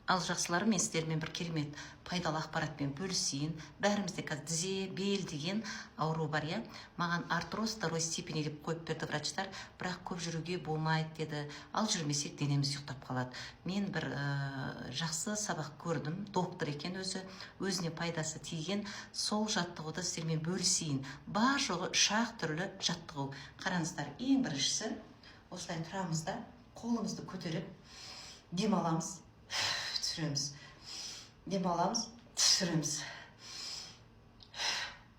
Ал жақсыларым, мен сіздермен бір керемет пайдалы ақпаратпен бөлісейін. Бәрімізде қазір тізе, бел деген ауру бар, иә. Маған артроз второй степени деп қойып берді врачтар, бірақ көп жүруге болмайды деді. Ал жүрмесек денеміз ұйықтап қалады. Мен бір жақсы сабақ көрдім, доктор екен өзі, өзіне пайдасы тиген. Сол жаттығуды сіздермен бөлісейін. Бар жоғы 3 түрлі жаттығу. Қараңыздар, ең біріншісі, осылай тұрамыз да, қолымызды көтеріп демаламыз, түсіреміз. Демаламыз, түсіреміз.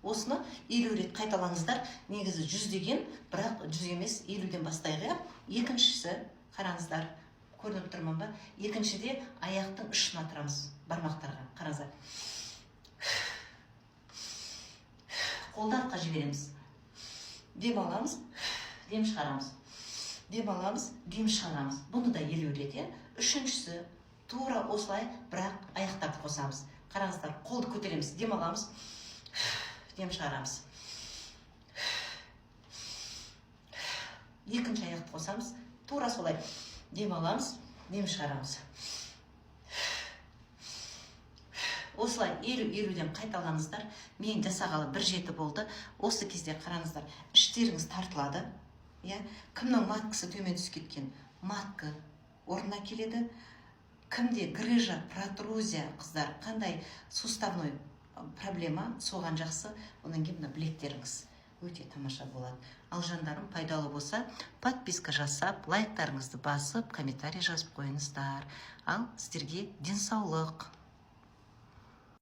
Осыны 50 рет қайталаңыздар. Негізі 100 деген, бірақ 100 емес, 50-ден бастайғы. Екіншісі, қараңыздар, көрініп тұрмын ба? Екіншіде аяқтың ұшына тұрамыз, бармақтарға. Қараңыздар. Қолды артқа жібереміз. Дем аламыз, дем шығарамыз. Дем аламыз, дем шығарамыз. Бұны да 50 рет. Үшіншісі, тура осылай, бірақ аяқтарды қосамыз. Қараңыздар, қолды көтереміз, дем аламыз, дем шығарамыз. Екінші аяқты қосамыз, тура солай, дем аламыз, дем шығарамыз. Осылай 50-50-ден қайталаңыздар. Мен жасағалы 1-7 болды. Осы кезде қараңыздар, іштеріңіз тартылады. Кімнің маткасы төмен түсіп кеткен? Матка орнына келеді. Кімде грыжа, протрузия, қыздар, қандай суставной проблема, соған жақсы, онан кейін білектеріңіз өте тамаша болады. Ал жандарым, пайдалы болса, подписка жасап, лайктарыңызды басып, комментарий жазып қойыңыздар. Ал сіздерге денсаулық.